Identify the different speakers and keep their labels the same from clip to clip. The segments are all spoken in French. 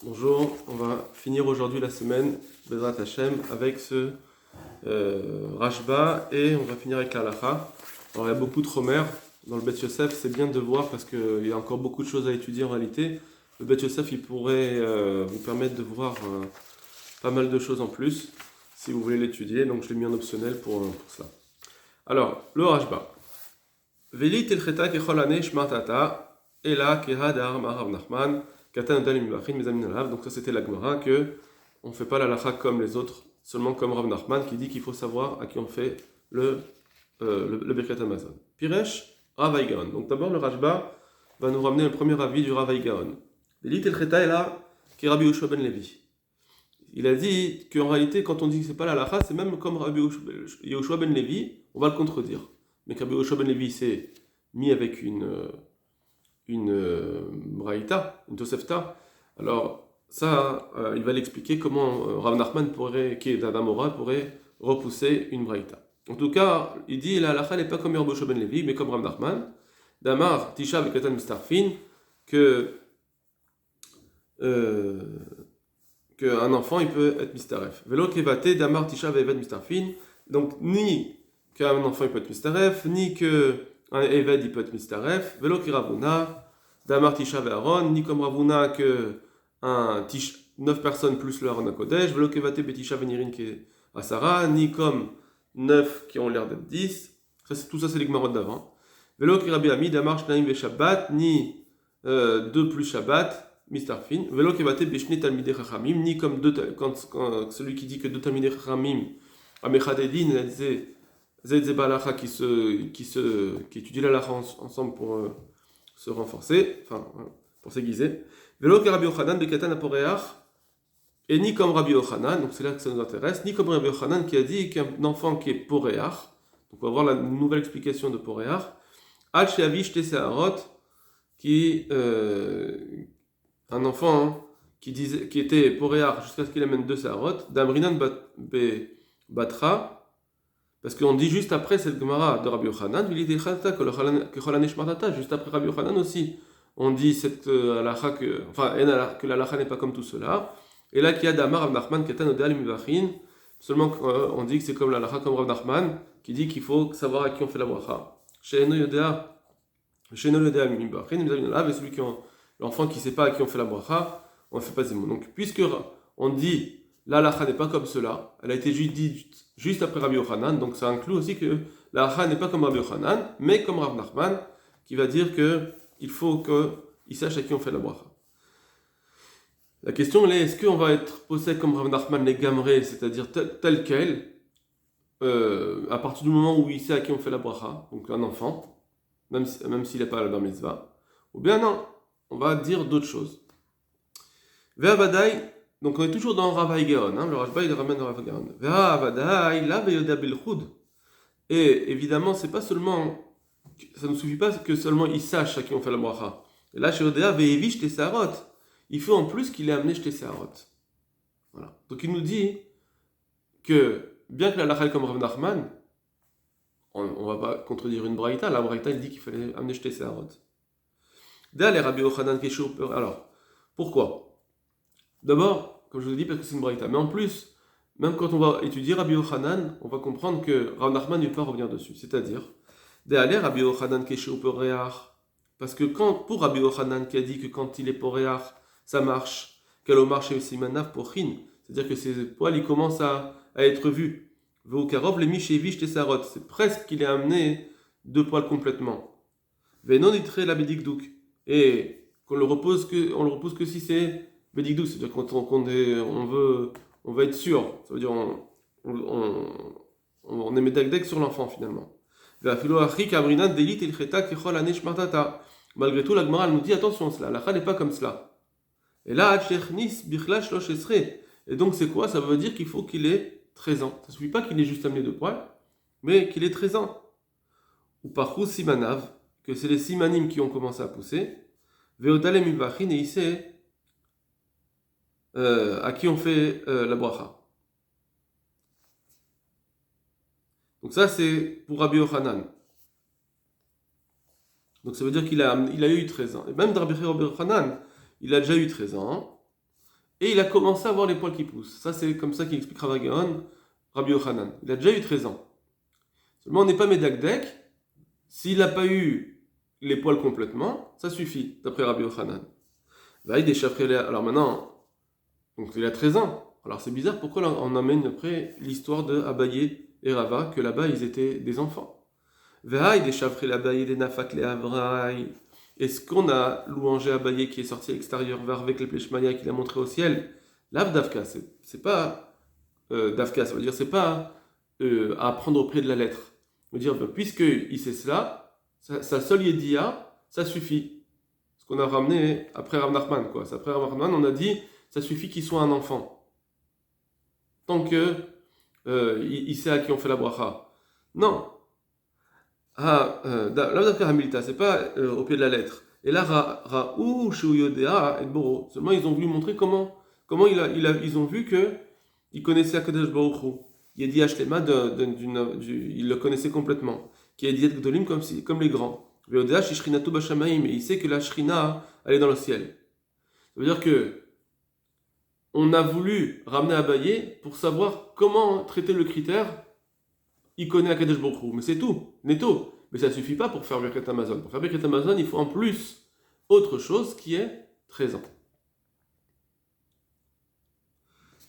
Speaker 1: Bonjour, on va finir aujourd'hui la semaine Bezrat Hashem avec ce Rashba et on va finir avec la Halacha. Alors il y a beaucoup de Chomer dans le Bet Yosef, c'est bien de voir parce qu'il y a encore beaucoup de choses à étudier en réalité. Le Bet Yosef il pourrait vous permettre de voir pas mal de choses en plus si vous voulez l'étudier, donc je l'ai mis en optionnel pour cela. Alors, le Rashba. Veli telcheta kechol ane shmartata ela kehadar marav Nachman. Donc ça c'était la Gemara que on ne fait pas la lacha comme les autres, seulement comme Rav Nachman qui dit qu'il faut savoir à qui on fait le Birkat Hamazon. Piresh, Rav Gaon. Donc d'abord le Rashba va nous ramener le premier avis du Rav Gaon. L'élite el Cheta est là, qui est Rabbi Yoshua ben Levi. Il a dit qu'en réalité quand on dit que c'est pas la lacha, c'est même comme Rabbi Yoshua ben Levi, on va le contredire. Mais Rabbi Yoshua ben Levi s'est mis avec une braïta, une tosefta. Alors ça, il va l'expliquer comment Rav Nachman qui est d'Adamora, pourrait repousser une braïta. En tout cas, il dit la halakha n'est pas comme Rabbi Yoshua ben Levi, mais comme Rav Nachman. Damar Tisha vekatan mistarfin que qu'un enfant il peut être mistaref. Velo kevate Damar Tisha ve'eved mistarfin. Donc ni qu'un enfant il peut être mistaref, ni que un Eved il peut être mistaref, velo ki Ravuna, Damar Tisha ve'Aaron, ni comme Ravuna que 9 personnes plus le Aaron à Kodesh, velo kevate betisha venirin ki Asara, ni comme 9 qui ont l'air d'être 10, tout ça c'est les Gmarot d'avant. Velo ki Rabbi Ami, Damar Shnaim ve Shabbat, ni 2 plus Shabbat, mistarfin, velo kevate beshne talmidei chachamim, ni comme quand celui qui dit que 2 talmidei chachamim, Amechadedin, Zedze Balacha qui étudie la lacha ensemble pour se renforcer, enfin pour s'aiguiser. Velo que Rabbi Yochanan de Katan Aporeach, et ni comme Rabbi Yochanan, donc c'est là que ça nous intéresse, ni comme Rabbi Yochanan qui a dit qu'un enfant qui est Poreach, donc on va voir la nouvelle explication de Poreach, Al Sheavish Teseharot, qui un enfant qui était Poreach jusqu'à ce qu'il amène 2 Seharot, Damrinan Batra. Parce qu'on dit juste après cette Gemara de Rabbi Yochanan, juste après Rabbi Yochanan aussi, on dit cette halakha que la halakha n'est pas comme tout cela. Et là, qu'il y a Damar Rav Nachman Ketan Odal Mivachin, seulement on dit que c'est comme la halakha comme Rav Nachman, qui dit qu'il faut savoir à qui on fait la bracha. She'eno Yodea Mivachin, et celui l'enfant qui ne sait pas à qui on fait la bracha, on ne fait pas zimon. Donc, puisque on dit la halakha n'est pas comme cela, elle a été dite juste après Rabbi Yochanan, donc ça inclut aussi que la halakha n'est pas comme Rabbi Yochanan, mais comme Rav Nachman, qui va dire qu'il faut qu'il sache à qui on fait la bracha. La question est, est-ce qu'on va être posé comme Rav Nachman les gamrés, c'est-à-dire tel quel, à partir du moment où il sait à qui on fait la bracha, donc un enfant, même s'il n'est pas à la bar mitzvah, ou bien non, on va dire d'autres choses. Ve'avadai. Donc on est toujours dans Rav Gaon, le Rashba il ramène Rav Gaon. Et évidemment, c'est pas seulement, ça ne suffit pas que seulement il sache à qui on fait la bracha. Et là, chez Odea, Ve'evish Tesarot, il faut en plus qu'il ait amené chez Tesarot. Voilà. Donc il nous dit que, bien que la halakha comme Rav Nachman, on va pas contredire une braïta, la braïta il dit qu'il fallait amener chez Tesarot. Alors, pourquoi? D'abord, comme je vous ai dit, parce que c'est une braïta. Mais en plus, même quand on va étudier Rabbi Yochanan, on va comprendre que Rav Nachman ne peut pas revenir dessus. C'est-à-dire, derrière Rabbi Yochanan Keshe Poreach, parce que pour Rabbi Yochanan qui a dit que quand il est Poreach, ça marche, qu'elle marche chez Simanav Pochin, c'est-à-dire que ses poils ils commencent à être vus. Veukarov les Mishevish Tesarot, c'est presque qu'il est amené 2 poils complètement. Venon itre la Bedikdouk, et on le repose que si c'est Bedikdouk, c'est-à-dire quand on veut être sûr, ça veut dire on est médagdek sur l'enfant finalement. Malgré tout, la Gemara nous dit attention, la halakha n'est pas comme cela. Et là, et donc c'est quoi? Ça veut dire qu'il faut qu'il ait 13 ans. Ça ne suffit pas qu'il ait juste amené 2 poils, mais qu'il ait 13 ans. Ou par simanav, que c'est les simanim qui ont commencé à pousser. Ve'odalem ibachin, et il sait à qui on fait la bracha. Donc ça c'est pour Rabbi Yochanan. Donc ça veut dire qu'il a eu 13 ans. Et même Rabbi Yochanan, il a déjà eu 13 ans. et il a commencé à avoir les poils qui poussent. Ça, c'est comme ça qu'il explique Rav Gaon, Rabbi Yochanan. Il a déjà eu 13 ans. Seulement, on n'est pas médakdek. S'il n'a pas eu les poils complètement, ça suffit, d'après Rabbi Yochanan. Alors maintenant, donc il a 13 ans. Alors c'est bizarre, pourquoi on amène après l'histoire de Abaye et Rava, que là-bas ils étaient des enfants. Est-ce qu'on a louangé Abaye qui est sorti à l'extérieur avec les pleshmaya qu'il a montré au ciel? Lav Davka, c'est pas Davka, ça veut dire c'est pas à apprendre auprès de la lettre. Ça veut dire, puisqu'il sait cela, sa seule yédia, ça suffit. Ce qu'on a ramené après Rav Nachman, quoi. Après Rav Nachman, on a dit, ça suffit qu'il soit un enfant. Tant que il sait à qui on fait la bracha. Non. C'est pas au pied de la lettre. Et là, Raou, Shuyodea et Boro. Seulement, ils ont voulu montrer comment ils ont vu que il connaissait Akadosh Baruch Hu. Yedi Hashlema, il le connaissait complètement. Qui est dit Gdolim comme les grands. Yodea Shishrinatu Bashamaim. Et il sait que la Shrina, elle est dans le ciel. Ça veut dire que on a voulu ramener Abaye pour savoir comment traiter le critère. Il connaît Akadosh Baruch Hu, mais c'est tout, netto. Mais ça ne suffit pas pour faire Birkat Amazon. Pour faire Birkat Amazon, il faut en plus autre chose qui est 13 ans.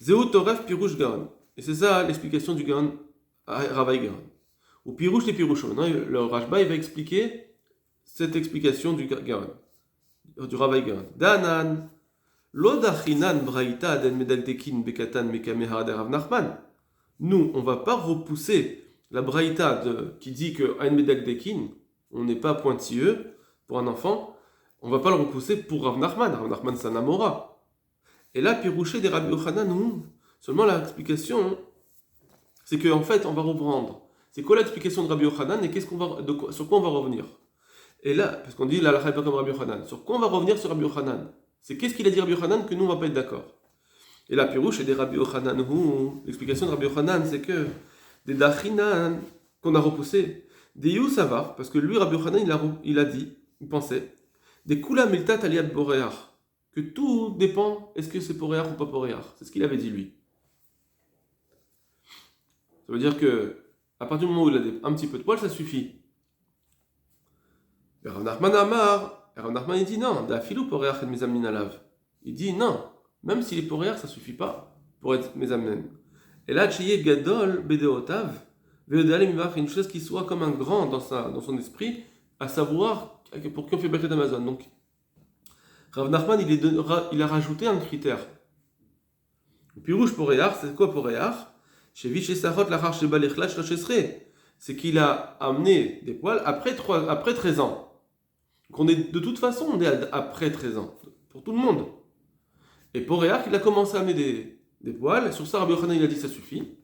Speaker 1: Zéou Toref Pirouche Gaon. Et c'est ça l'explication du Gaon à Ravaï Gaon. Ou Pirouche les Pirouchos. Maintenant, le Rashba, il va expliquer cette explication du Gaon, du Ravaï Gaon. Danan, Lodachinan Braïta Den Medaltekin Bekatan Mekameha de Rav Nachman. Nous, on ne va pas repousser la braïta qui dit que Ain Medakdekin, on n'est pas pointilleux pour un enfant, on ne va pas le repousser pour Rav Nachman. Rav Nachman, c'est un Amora. Et là, Pirouché des Rabbi Yochanan, nous, seulement l'explication, c'est qu'en fait, on va reprendre. C'est quoi l'explication de Rabbi Yochanan et sur quoi on va revenir? Et là, parce qu'on dit la halakha n'est pas comme Rabbi Yochanan, sur quoi on va revenir sur Rabbi Yochanan? C'est qu'est-ce qu'il a dit Rabbi Yochanan que nous, on ne va pas être d'accord. Et là, Pirouche et des Rabbi Yochanan, l'explication de Rabbi Yochanan, c'est que des Dachinan qu'on a repoussé, des Youssavar, parce que lui, Rabbi Yochanan, il a dit, il pensait, des Kula Miltat Aliad Boréar, que tout dépend, est-ce que c'est Poréar ou pas Poréar. C'est ce qu'il avait dit lui. Ça veut dire que, à partir du moment où il a un petit peu de poil, ça suffit. Et Rav Nachman Amar, Rav Nachman il dit non, Dafilou Poréar et Mezamnin Alav. Il dit non, même s'il est Poréar, ça suffit pas pour être Mezamnin. Et là, Tcheye Gadol Bedeotav, Veodalim Mivach, une chose qui soit comme un grand dans son esprit, à savoir pour qui on fait Birkat d'Amazon. Donc, Rav Nachman, il a rajouté un critère. Pirouche Poréar, c'est quoi Poréar? Chez Vichesachot, la Harche Balechla, c'est qu'il a amené des poils après 13 ans. Donc de toute façon, on est après 13 ans, pour tout le monde. Et Poréar, il a commencé à amener des poils. Sur ça, Rabbi Yochanan, il a dit ça suffit.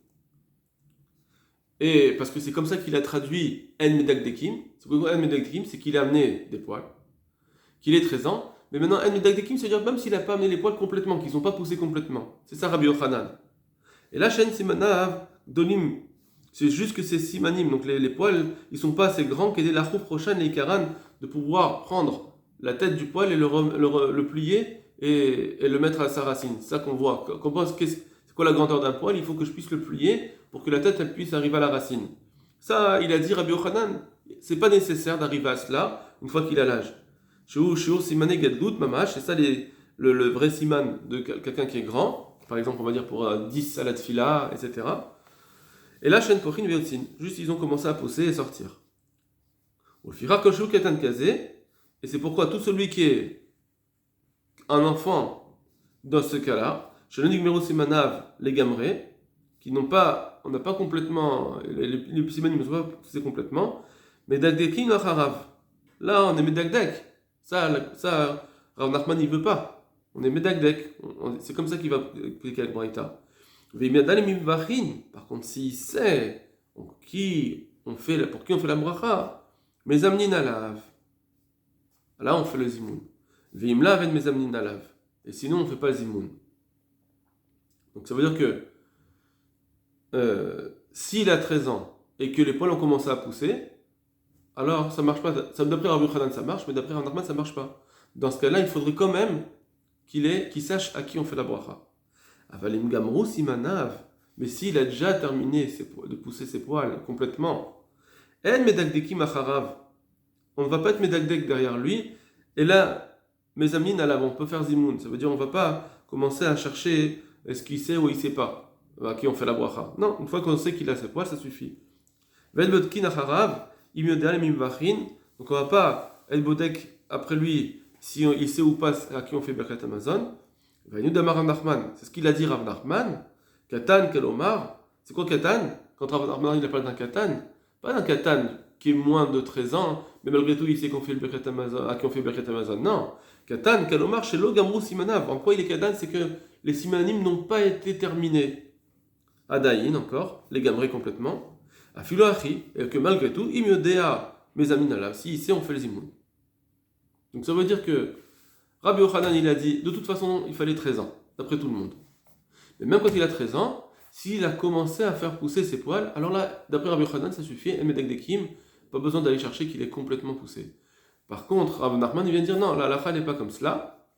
Speaker 1: Et parce que c'est comme ça qu'il a traduit En Medakdekim. C'est quoi En Medakdekim? C'est qu'il a amené des poils, qu'il ait 13 ans. Mais maintenant, En Medakdekim, c'est-à-dire même s'il n'a pas amené les poils complètement, qu'ils n'ont pas poussé complètement. C'est ça Rabbi Yochanan. Et là, Shen Simanav, Donim, c'est juste que c'est Simanim. Donc les poils, ils ne sont pas assez grands qu'aider la roue prochaine, les Karan, de pouvoir prendre la tête du poil et le plier et le mettre à sa racine. C'est ça qu'on voit. C'est quoi la grandeur d'un poil? Il faut que je puisse le plier pour que la tête elle puisse arriver à la racine. Ça, il a dit Rabbi Yochanan, c'est pas nécessaire d'arriver à cela une fois qu'il a l'âge. Shiur Simane Gadlut Mamash, c'est ça le vrai siman de quelqu'un qui est grand. Par exemple, on va dire pour 10 salades fila, etc. Et là, Shen Kochin Veotsin, juste ils ont commencé à pousser et sortir. Ulfira Koshu Ketan Kazé, et c'est pourquoi tout celui qui est un enfant dans ce cas-là, Shelonik Mero Simanav, les Gamré, qui n'ont pas, on n'a pas complètement, les simanim ne sont pas poussés complètement, mais Dagdekin Harav. Là, on est Medagdek. Ça, Rav Nachman, il veut pas. On est Medagdek. C'est comme ça qu'il va expliquer avec Braïta. Par contre, s'il sait pour qui on fait la bracha, Mezamnin alav. Là, on fait le zimoun. Veimla avec Mezamnin alav. Et sinon, on ne fait pas le zimoun. Donc ça veut dire que s'il a 13 ans et que les poils ont commencé à pousser, alors ça ne marche pas. D'après Rabbi Yochanan, ça marche, mais d'après Rav Nachman, ça ne marche pas. Dans ce cas-là, il faudrait quand même qu'il sache à qui on fait la bracha. Avalim gamrou simanav, mais s'il a déjà terminé de pousser ses poils complètement, en medagdekim acharav, on ne va pas être medagdek derrière lui, et là, mes amis, on peut faire zimoun, ça veut dire on ne va pas commencer à chercher est-ce qu'il sait ou il ne sait pas à qui on fait la bracha. Non, une fois qu'on sait qu'il a ses poils, ça suffit. Velbotkin acharav, imyodal mimvachin, donc on ne va pas être bodek après lui si il sait ou pas à qui on fait Birkat Hamazon. C'est ce qu'il a dit Rav Nachman. Katan, Kalomar. C'est quoi Katan? Quand Rav Nachman il parle d'un Katan, pas d'un Katan qui est moins de 13 ans, mais malgré tout il sait qu'on fait le Birkat Hamazon, à qui on fait Birkat Hamazon. Non. Katan, Kalomar, chez Lo Gamrou Simanav. En quoi il est Katan? C'est que les Simanim n'ont pas été terminés. Adaïn encore, les Gamrés complètement. Afilo Achi, et que malgré tout, Imyodea, mes amis Nalav, si il sait, on fait le Zimoun. Donc ça veut dire que Rabbi Yochanan, il a dit, de toute façon, il fallait 13 ans, d'après tout le monde. Mais même quand il a 13 ans, s'il a commencé à faire pousser ses poils, alors là, d'après Rabbi Yochanan, ça suffit, et Medagdekim, pas besoin d'aller chercher qu'il est complètement poussé. Par contre, Rav Nachman, il vient de dire, non, la halakha n'est pas comme cela.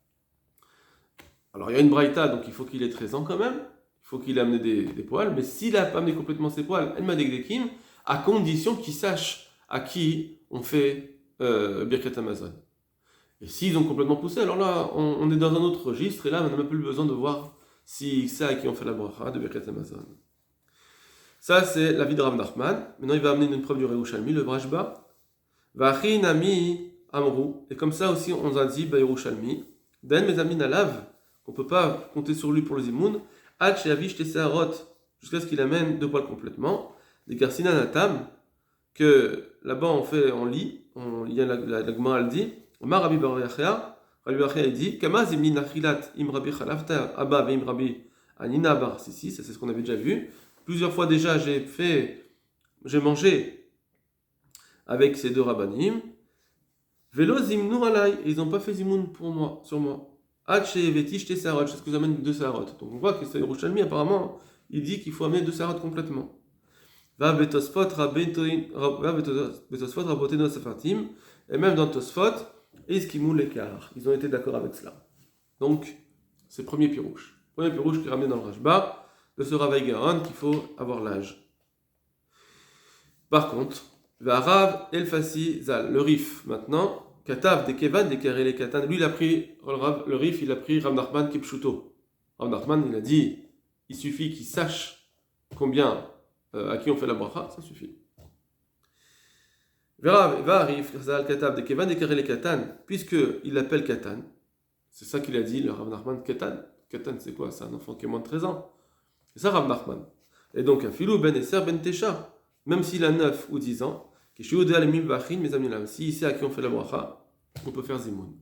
Speaker 1: Alors il y a une braïta, donc il faut qu'il ait 13 ans quand même, il faut qu'il ait amené des poils, mais s'il n'a pas amené complètement ses poils, El Medagdekim, à condition qu'il sache à qui on fait Birkat Hamazon. Et s'ils ont complètement poussé, alors là, on est dans un autre registre, et là, on n'a même plus besoin de voir si c'est à qui on fait la bracha de Birkat Hamazon. Ça, c'est l'avis de Rav Nachman. Maintenant, il va amener une preuve du Yerushalmi, le Brashba. V'achin ami amrou. Et comme ça aussi, on a dit, Yerushalmi, den mes amis nalav, qu'on ne peut pas compter sur lui pour le zimoun, ad sheavish teseharot, jusqu'à ce qu'il amène 2 poils complètement, des garsina natam, que là-bas on lit, il y a la Gemara elle dit, Omar Rabbi Bar Yachia, Rabbi Yachia il dit, Kama zimni nachilat im Rabbi Chalafta Abba veim Rabbi Anina Bar Sisi, ça c'est ce qu'on avait déjà vu. Plusieurs fois déjà j'ai mangé avec ces 2 rabbanim. Velo zimnu alay, et ils n'ont pas fait zimoun pour moi, sur moi. Ad she'eveti shte sarot, c'est ce que vous amène 2 sarot. Donc on voit que c'est Yerushalmi apparemment, il dit qu'il faut amener 2 sarot complètement. Va betosfot raboteno safatim, et même dans Tosfot, Eskimou l'écart. Ils ont été d'accord avec cela. Donc, c'est premier pirouche. Premier pirouche qui est ramené dans le Rashba, de ce Rav Gaon qu'il faut avoir l'âge. Par contre, Rav Elfassi Zal, le Rif, maintenant, Katav de Kevan de Karele Katan, lui il a pris, le Rif il a pris Rav Nachman Kipshuto. Rav Nachman il a dit, il suffit qu'il sache combien, à qui on fait la bracha, ça suffit. Puisqu'il l'appelle Katan, c'est ça qu'il a dit, le Rav Nachman, Katan. Katan, c'est quoi? C'est un enfant qui a moins de 13 ans. C'est ça Rav Nachman. Et donc, un filou ben Esser ben Tesha, même s'il a 9 ou 10 ans, s'il sait à qui on fait la bracha, on peut faire Zimoun.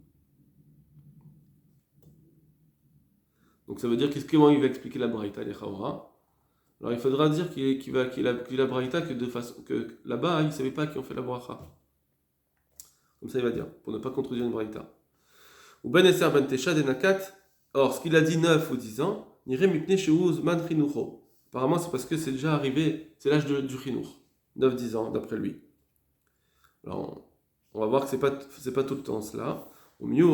Speaker 1: Donc ça veut dire comment il va expliquer la braïta, les Chaora. Alors il faudra dire qu'il a braïta que là-bas, il ne savait pas à qui on fait la bracha. Comme ça il va dire, pour ne pas contredire une braïta. Ou ben Esser ben Tesha denakat. Or, ce qu'il a dit 9 ou 10 ans, niré mipne sheouz man chinucho. Apparemment, c'est parce que c'est déjà arrivé, c'est l'âge du chinour. 9-10 ans, d'après lui. Alors, on va voir que c'est pas tout le temps cela. Au mieux,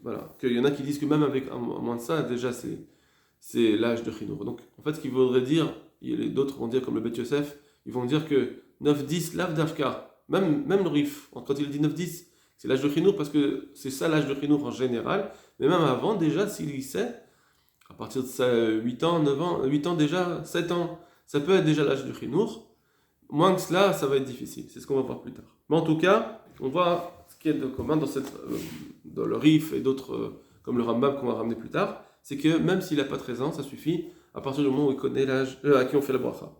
Speaker 1: voilà, qu'il y en a qui disent que même avec moins de ça, déjà c'est l'âge de chinour. Donc, en fait, ce qu'il voudrait dire, d'autres vont dire comme le Bet Yosef, ils vont dire que 9-10, lav davka, même le Rif, quand il dit 9-10, c'est l'âge de chinour parce que c'est ça l'âge de chinour en général, mais même avant, déjà, s'il y sait, à partir de 8 ans, 9 ans, 8 ans déjà, 7 ans, ça peut être déjà l'âge de chinour. Moins que cela, ça va être difficile. C'est ce qu'on va voir plus tard. Mais en tout cas, on voit ce qui est de commun dans le Rif et d'autres, comme le Rambam qu'on va ramener plus tard, c'est que même s'il n'a pas 13 ans, ça suffit à partir du moment où il connaît l'âge à qui on fait la bracha.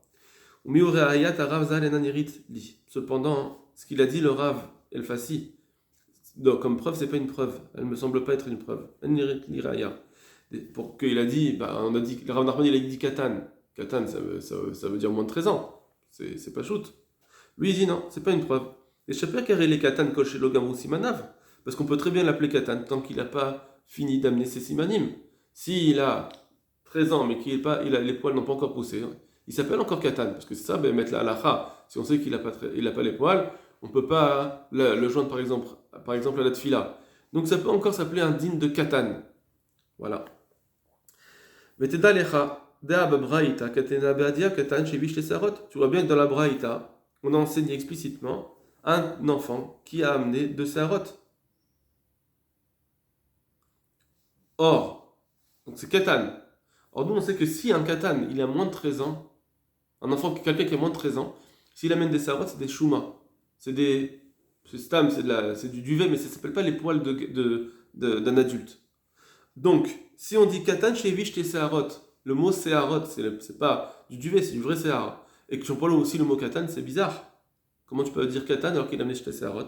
Speaker 1: Cependant, ce qu'il a dit le Rav Elfassi, comme preuve, c'est pas une preuve. Elle me semble pas être une preuve. Pour qu'il a dit, on a dit, le Rav Nachman il a dit Katan. Katan, ça veut dire moins de 13 ans. C'est pas shoot. Lui il dit non, c'est pas une preuve. Et je sais pas car il est Katan koché logamou simanav, parce qu'on peut très bien l'appeler Katan tant qu'il n'a pas fini d'amener ses simanim. S'il a 13 ans mais les poils n'ont pas encore poussé, il s'appelle encore Katan, parce que c'est ça, mettre la halacha. Si on sait qu'il n'a pas les poils, on peut pas le joindre par exemple à la tfila. Donc ça peut encore s'appeler un din de Katan. Voilà. Veteda lecha, dea babraïta, katena beadia, katan shevish sarot. Tu vois bien que dans la braïta, on a enseigné explicitement un enfant qui a amené 2 sarot. Or, donc c'est katan. Or, nous, on sait que si un katan, il a moins de 13 ans, un enfant, quelqu'un qui a moins de 13 ans, s'il amène des sarot, c'est des chouma. C'est stam, c'est du duvet, mais ça ne s'appelle pas les poils d'un adulte. Donc, si on dit katan shevish te seharot, le mot seharot, c'est pas du duvet, c'est du vrai sehar, et que j'emploie aussi le mot katan, c'est bizarre. Comment tu peux dire katan alors qu'il a amené te seharot?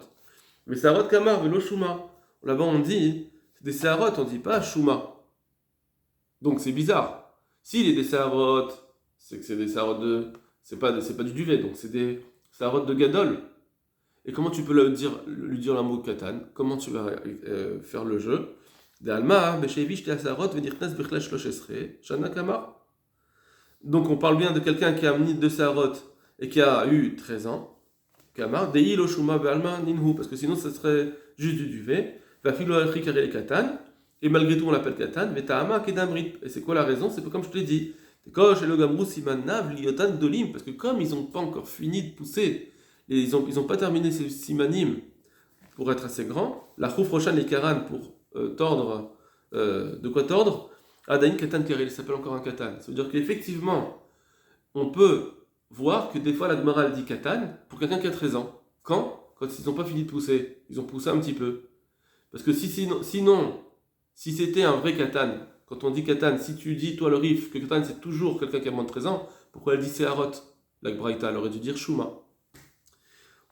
Speaker 1: Mais seharot kamar, velo shuma. Là-bas, on dit, c'est des seharot, on dit pas shuma. Donc, c'est bizarre. S'il est des seharot, c'est que c'est des seharot de. C'est pas du duvet, donc c'est des seharot de gadol. Et comment tu peux lui dire le mot katan? Comment tu vas faire le jeu? Donc on parle bien de quelqu'un qui a amené 2 sarot et qui a eu 13 ans. Kamar, parce que sinon ça serait juste du duvet. Et malgré tout on l'appelle katan. Et c'est quoi la raison? C'est comme je te l'ai dit. Parce que comme ils n'ont pas encore fini de pousser, ils n'ont pas terminé ces simanim pour être assez grands, la chouf roshan les karan pour tordre, de quoi tordre, Adain katan karel, il s'appelle encore un katan. Ça veut dire qu'effectivement, on peut voir que des fois la Gemara dit katan pour quelqu'un qui a 13 ans. Quand ils n'ont pas fini de pousser. Ils ont poussé un petit peu. Parce que sinon, si c'était un vrai katan, quand on dit katan, si tu dis, toi le rif, que katan c'est toujours quelqu'un qui a moins de 13 ans, pourquoi elle dit seharot? La Braïta, elle aurait dû dire shuma.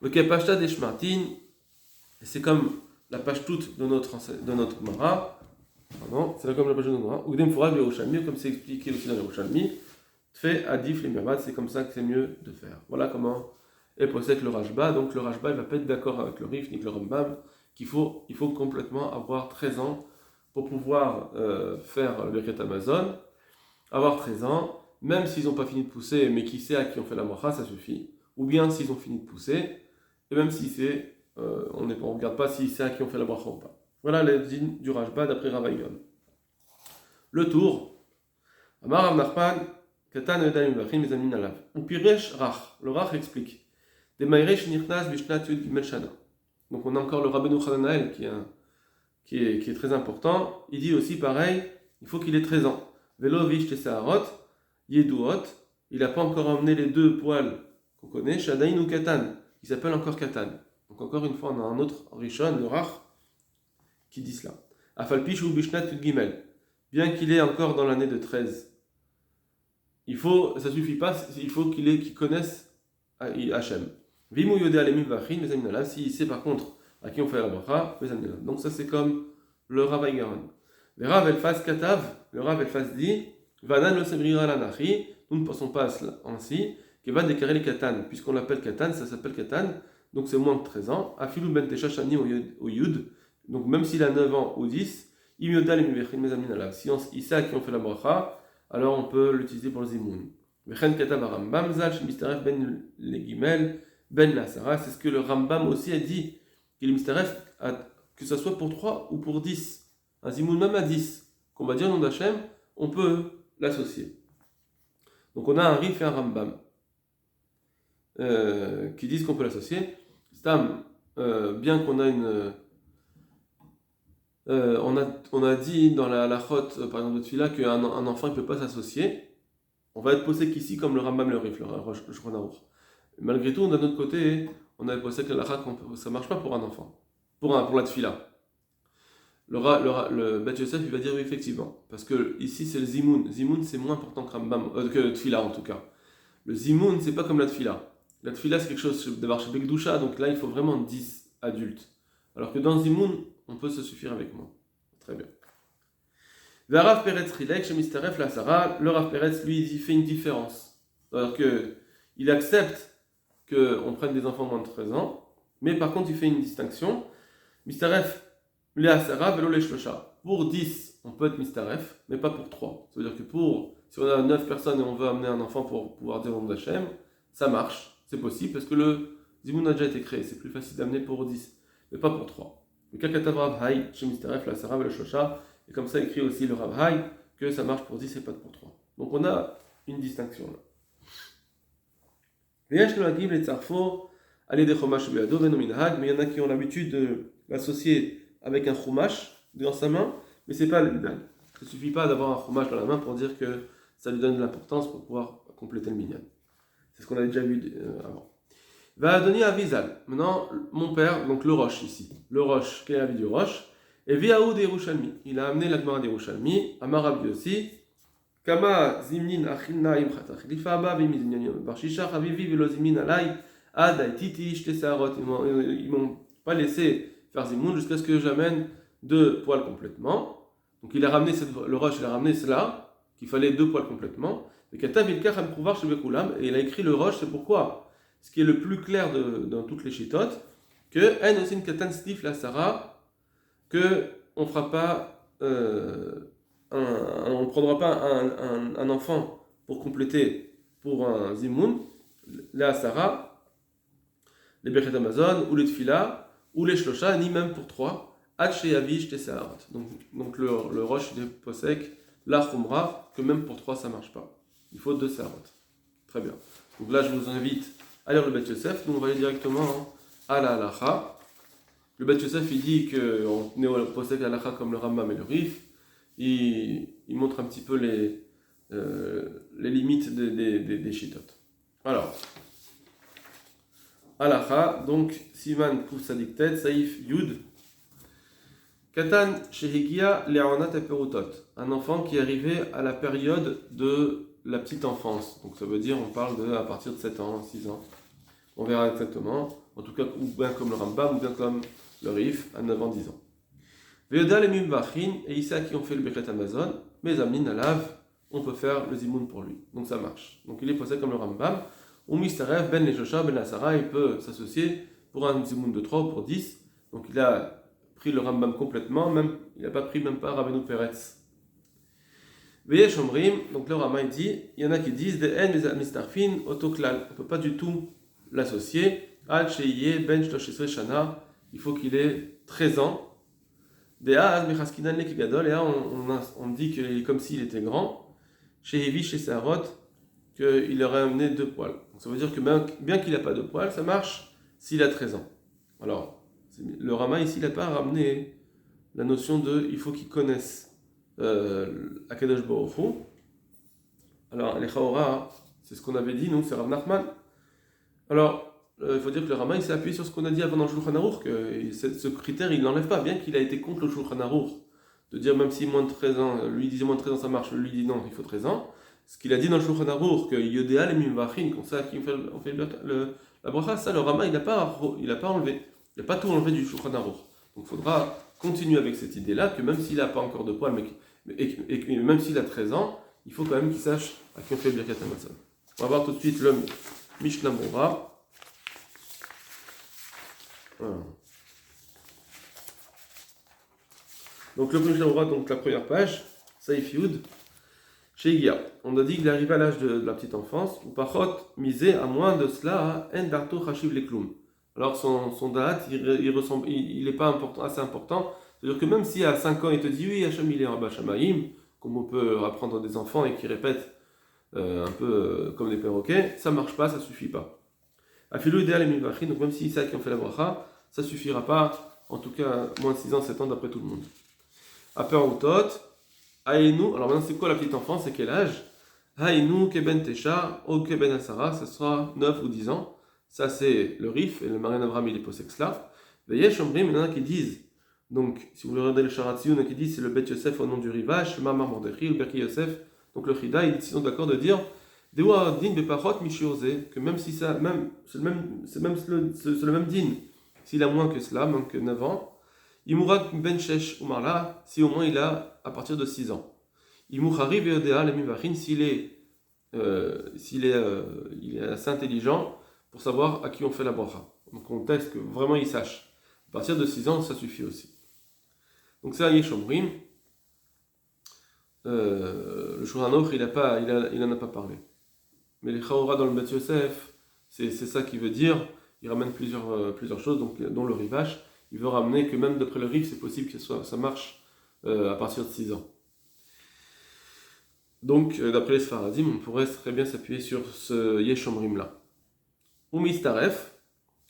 Speaker 1: Le kepashta des shmartin, c'est comme la page toute de notre Gemara. Pardon, c'est comme la page de notre Gemara. Ou dem furag le Yerushalmi, comme c'est expliqué aussi dans le Yerushalmi. Tfei adif les mirmad, c'est comme ça que c'est mieux de faire. Voilà comment est possède le Rashba. Donc le Rashba, il va pas être d'accord avec le Rif ni le Rambam, il faut complètement avoir 13 ans pour pouvoir faire le Birkat Amazon. Avoir 13 ans, même s'ils n'ont pas fini de pousser, mais qui sait à qui on fait la mocha, ça suffit. Ou bien s'ils ont fini de pousser, et même si c'est on ne regarde pas si c'est à qui on fait la bracha ou pas. Voilà les dînes du Rashba d'après Ravaïgon. Le tour. Amar Rav Nachman, Katan Edaim Vachim Mezamin Alav. Ou Piresh Rach. Le Rach explique. Des Mairesh Nirnaz Bishnat Yud Gimel Shana. Donc on a encore le Rabbeinu Chananael qui est très important. Il dit aussi pareil, il faut qu'il ait 13 ans. Velo Vish Tesaharot, Yeduot. Il n'a pas encore emmené les 2 poils qu'on connaît, Shadain ou Katan. Il s'appelle encore Katan. Donc encore une fois, on a un autre Rishon, le Rach, qui dit cela. Afalpish ou Bishnat Yud Gimel. Bien qu'il est encore dans l'année de 13. Ça suffit pas, il faut qu'il connaisse Hachem. Vimu Yodé Alemim Vachin, Mezamin Alav. S'il sait par contre à qui on fait la bracha, Mezamin Alav. Donc ça c'est comme le Rav Gaon. Le Rav Elfaz Katav, le Rav Elfaz dit Vanan lo Sebrira Lanachi, nous ne pensons pas ainsi, qu'il va déclarer les Katan. Puisqu'on l'appelle Katan, ça s'appelle Katan. Donc c'est moins de 13 ans. Afilou ben tesha shani au yud. Donc même s'il a 9 ans ou 10, si il sait à qui on fait la bracha, alors on peut l'utiliser pour le zimoun. Vechen katav Rambam zal shemisteref ben legimel ben lasara. C'est ce que le Rambam aussi a dit, qu'il est misteref que ce soit pour 3 ou pour 10. Un zimoun même à 10, qu'on va dire nom d'Hachem, on peut l'associer. Donc on a un Rif et un Rambam qui disent qu'on peut l'associer. Stam, bien qu'on a une... on a dit dans la halachot, par exemple de Tfila, qu'un enfant ne peut pas s'associer. On va être posé qu'ici comme le Rambam le Rif, le Shulchan Aruch. Malgré tout, d'un autre côté, on avait posé que la halakha, ça ne marche pas pour un enfant, pour la Tfila. Le Bet Yosef, il va dire oui, effectivement. Parce que ici, c'est le Zimoun. Zimoun, c'est moins important que Tfila, en tout cas. Le Zimoun, c'est pas comme la Tfila. La Tfila, c'est quelque chose d'avoir chez Bekdusha, donc là, il faut vraiment 10 adultes. Alors que dans Zimoun, on peut se suffire avec moi. Très bien. Le Rav Peretz Rilek, chez Misteref, la Sarah, le Rav Peretz, lui, il fait une différence. Alors qu'il accepte qu'on prenne des enfants moins de 13 ans, mais par contre, il fait une distinction. Misteref, le Sarah, velo le Shlosha. Pour 10, on peut être Misteref, mais pas pour 3. Ça veut dire que si on a 9 personnes et on veut amener un enfant pour pouvoir dire le nom d'Hachem, ça marche, c'est possible, parce que le Zimoun a déjà été créé, c'est plus facile d'amener pour 10, mais pas pour 3. Le Kakatavrav Hay, chez Misteref, la Sarah, le Shlosha, et comme ça écrit aussi le Rav Hai, que ça marche pour 10 et pas pour 3. Donc on a une distinction là. Mais il y en a qui ont l'habitude de l'associer avec un chumash dans sa main, mais c'est pas l'idéal. Il ne suffit pas d'avoir un chumash dans la main pour dire que ça lui donne de l'importance pour pouvoir compléter le minyan. C'est ce qu'on avait déjà vu avant. Va donner à Vizal. Maintenant, mon père, donc le Roche ici. Le Roche, quel est l'avis du Roche? Et Viaou des Yerushalmi. Il a amené la Gemara des Yerushalmi, à Marabi aussi. Kama zimnin achilna im chatach lifaba vimizminian barshisha havivi velo zimnin alay ad titi shte saarot. Ils m'ont pas laissé faire zimoun jusqu'à ce que j'amène 2 poils complètement. Donc il a ramené le Roche, il a ramené cela, qu'il fallait 2 poils complètement. Et il a écrit le Roche, c'est pourquoi ce qui est le plus clair dans toutes les chitotes, que en aussi une katan stif la Sarah, que on fera pas on ne prendra pas un enfant pour compléter pour un zimoun, la Sarah, les Bechet Amazon, ou les Tfila, ou les Shlosha, ni même pour 3, Ad Sheyavish Tesaharot. Donc le Roche il est posek, la Khumra, que même pour 3 ça ne marche pas. Il faut 2 Saharot. Très bien. Donc là je vous invite à lire le Bet Yosef, nous on va aller directement à la halacha. Le Bet Yosef il dit qu'on est au posek à la halacha comme le Rambam et le Rif. Il montre un petit peu les limites des shittot. Alors, halacha, donc Siman Kuf Sadik Tet, Saïf Yud, Katan Shehigia Le'onat Eperutot, un enfant qui est arrivé à la période de la petite enfance. Donc ça veut dire, on parle à partir de 7 ans, 6 ans. On verra exactement, en tout cas, ou bien comme le Rambam, ou bien comme le Rif, à 9 ans, 10 ans. Veoda les mimvachin, et ici à qui on fait le Bechet Amazon, mais Amnin Alav, on peut faire le zimoun pour lui. Donc ça marche. Donc il est posé comme le Rambam. Ou Mistarev, Ben Leshosha, Ben Asara, il peut s'associer pour un zimoun de 3 ou pour 10. Donc il a pris le Rambam complètement, même, il n'a pas pris même pas Rabbeinu Peretz. Veyesh Omrim, donc le Rambam dit, il y en a qui disent, de En Mistarfin, Otoklal, on ne peut pas du tout l'associer. Al Sheiye, Ben Shloshesre Shana, il faut qu'il ait 13 ans. Et là, on dit qu'il est comme s'il était grand. Chez Evi, chez Sarot, qu'il aurait amené 2 poils. Donc ça veut dire que bien qu'il n'a pas 2 poils, ça marche s'il a 13 ans. Alors, le Rama ici, il n'a pas ramené la notion de il faut qu'il connaisse Akadosh Baruch Hu. Alors, les Chaora, c'est ce qu'on avait dit, nous, c'est Rav Nachman. Alors, il faut dire que le Rama il s'est appuyé sur ce qu'on a dit avant dans le Shulchan Aruch, que ce critère il n'enlève pas, bien qu'il a été contre le Shulchan Aruch, de dire même si moins de 13 ans, lui disait moins de 13 ans ça marche, lui dit non, il faut 13 ans. Ce qu'il a dit dans le Shulchan Aruch, que Yodéa les Mimvachin, comme ça, on fait la bracha, ça le Rama il n'a pas enlevé, il n'a pas tout enlevé du Shulchan Aruch. Donc il faudra continuer avec cette idée-là, que même s'il n'a pas encore de poils, et même s'il a 13 ans, il faut quand même qu'il sache à qui on fait le Birkat Hamazon. On va voir tout de suite le Mishnah Bora. Voilà. Donc le Mishnah Bora, donc la première page, Saïf Yud, chez Igia. On a dit qu'il est arrivé à l'âge de la petite enfance, ou Pachot, misé à moins de cela, En Darto Chashiv Leklum. Alors son date, il n'est pas assez important. C'est-à-dire que même si à 5 ans il te dit oui, Hachem il est en Bachamaïm, comme on peut apprendre des enfants et qui répètent un peu comme des perroquets, ça marche pas, ça suffit pas. Afilou idéal et mivachin, donc même si c'est qui ont fait la bracha, ça suffira pas, en tout cas moins de 6 ans, 7 ans d'après tout le monde. Aper ou tot, Aïnou, alors maintenant c'est quoi la petite enfance, c'est quel âge? Aïnou keben tesha, ou keben asara, ce sera 9 ou 10 ans. Ça c'est le Rif, et le Marian Avram il est posé cela. Veyesh Omrim, il y en a qui disent, donc si vous regardez le Sharatzion, il y en a qui disent c'est le Bet Yosef au nom du rivage, le Mamar Mordechi, le Berki Yosef, donc le Chida, ils sont d'accord de dire que même si ça, c'est le même din, s'il a moins que cela, moins que 9 ans, Imourak ben shesh umarla, si au moins il a à partir de 6 ans. Imouchari veodea le mivachin, s'il est assez intelligent pour savoir à qui on fait la bracha. Donc on teste que vraiment il sache. À partir de 6 ans, ça suffit aussi. Donc ça, Yeshomrim, le Shulchan Aruch, il en a pas parlé. Mais les Chaora dans le Bet Yosef, c'est ça qui veut dire, il ramène plusieurs choses, donc, dont le Rivash, il veut ramener que même d'après le Rif, c'est possible que ça marche à partir de 6 ans. Donc, d'après les Sfaradim, on pourrait très bien s'appuyer sur ce Yesh Omrim là. Ou Mistaref,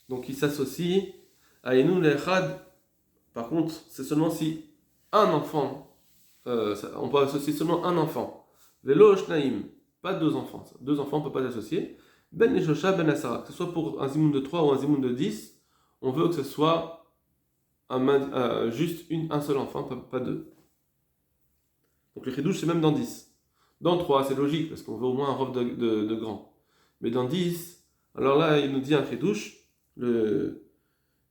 Speaker 1: donc il s'associe à Enun Lechad. Par contre, c'est seulement si un enfant, on peut associer seulement un enfant. Velo Shnaim, pas deux enfants. Deux enfants, on ne peut pas l'associer. Ben Neshosha, Ben Asara, que ce soit pour un zimoun de 3 ou un zimoun de 10, on veut que ce soit juste un seul enfant, pas deux. Donc le chidouche, c'est même dans 10. Dans 3, c'est logique, parce qu'on veut au moins un robe de grand. Mais dans 10, alors là, il nous dit un chidouche, au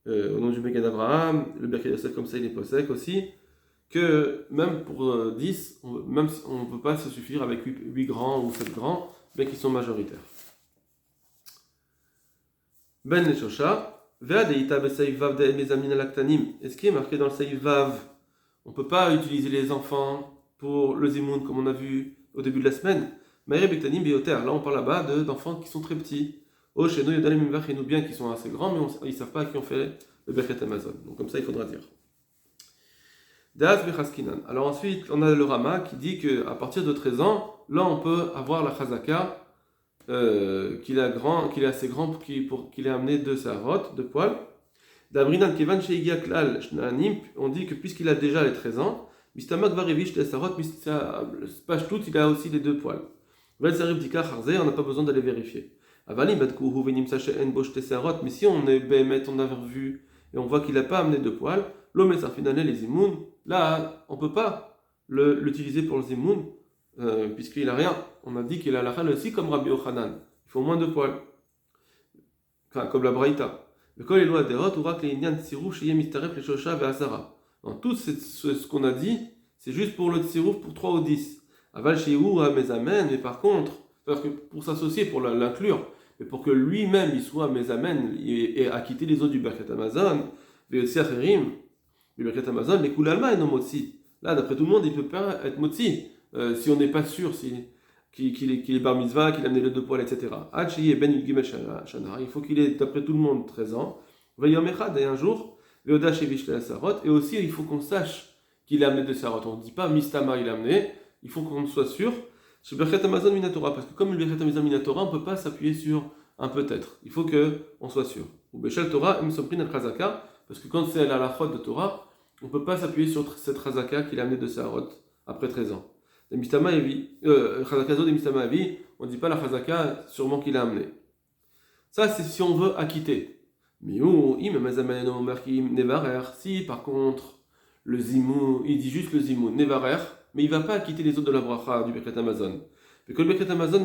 Speaker 1: nom du Megan Abraham, le Birkei Yosef comme ça, il est possèque aussi, que même pour 10, même si on ne peut pas se suffire avec 8 grands ou 7 grands, bien qu'ils sont majoritaires. Ben Neshosha, Ve'adeita be'seif vav de'emezamin alaktanim. Et ce qui est marqué dans le seif vav, on ne peut pas utiliser les enfants pour le zimoun, comme on a vu au début de la semaine. Maïre bektanim be'yoter. Là, on parle là-bas d'enfants qui sont très petits. Oh, chez nous, il y a des mimvach bien qui sont assez grands, mais ils ne savent pas à qui on fait le Birkat Amazon. Donc, comme ça, il faudra dire. Daz bechaskinan. Alors ensuite, on a le Rama qui dit qu'à partir de 13 ans, là, on peut avoir la chazaka, qu'il est assez grand pour qu'il ait amené 2 sarot, 2 poils. D'abrinan kevan sheigia klal shnanim, on dit que puisqu'il a déjà les 13 ans, mistamak varevish les sarot, page tout, il a aussi les 2 poils. Vel sarib dika charze, on n'a pas besoin d'aller vérifier. Avalim badkuhu venim sache en bosh te sarot, mais si on est bémet, on a vu et on voit qu'il n'a pas amené 2 poils, l'homme est sarfinane les zimoun, là, on ne peut pas l'utiliser pour le zimoun, puisqu'il n'a rien. On a dit qu'il a la halal aussi comme Rabbi Yochanan. Il faut moins de poils. Comme la Braïta. Le kol est loin des rotes, ou rak les inyan tsirou, chez Yemistaref, les Shosha, et Asara. En tout ce qu'on a dit, c'est juste pour le tsirouf pour 3 ou 10. Aval chez ou à Mezamen, mais par contre, parce que pour s'associer, pour l'inclure, mais pour que lui-même il soit Mezamen et acquitter les autres du Birkat Amazon, mais aussi Acherim, du Birkat Amazon, les Koulalma et non Motsi. Là, d'après tout le monde, il ne peut pas être Motsi. Si on n'est pas sûr qu'il est bar mitzvah, qu'il a amené les 2 poils, etc. Il faut qu'il ait, d'après tout le monde, 13 ans. Et un jour, et aussi il faut qu'on sache qu'il a amené 2 sarot. On ne dit pas Mistama il a amené, il faut qu'on soit sûr. Sur Birkat Amazon Minatora, parce que comme le Birkat Amazon Minatora, on ne peut pas s'appuyer sur un peut-être. Il faut qu'on soit sûr. Ou Beshel Torah, Msoprin al Chazaka, parce que quand c'est la faute de Torah, on ne peut pas s'appuyer sur cette Chazaka qu'il a amené 2 sarot après 13 ans. Les Mistama Evi, Chazaka Zod et Mistama Evi, on ne dit pas la Chazaka sûrement qu'il a amené. Ça, c'est si on veut acquitter. Mais si par contre, le Zimou, il dit juste le Zimou, Nevarer, mais il ne va pas acquitter les autres de la bracha du Birkat Amazon. Que le Birkat Amazon,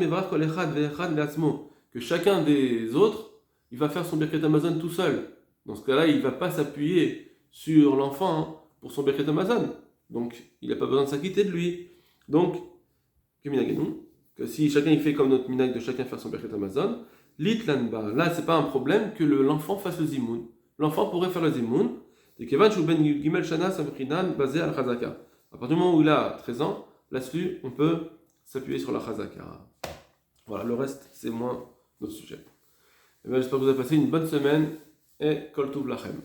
Speaker 1: que chacun des autres, il va faire son Birkat Amazon tout seul. Dans ce cas-là, il ne va pas s'appuyer sur l'enfant pour son Birkat Amazon. Donc, il n'a pas besoin de s'acquitter de lui. Donc, que si chacun il fait comme notre minag de chacun faire son Birkat Amazon, l'itlanba, là c'est pas un problème que l'enfant fasse le zimoun. L'enfant pourrait faire le zimoun, et kevan shu ben gimel shana samchinan basé al chazaka. À partir du moment où il a 13 ans, là-dessus on peut s'appuyer sur la chazaka. Voilà, le reste c'est moins notre sujet. Et bien, j'espère que vous avez passé une bonne semaine et kol tuv lachem.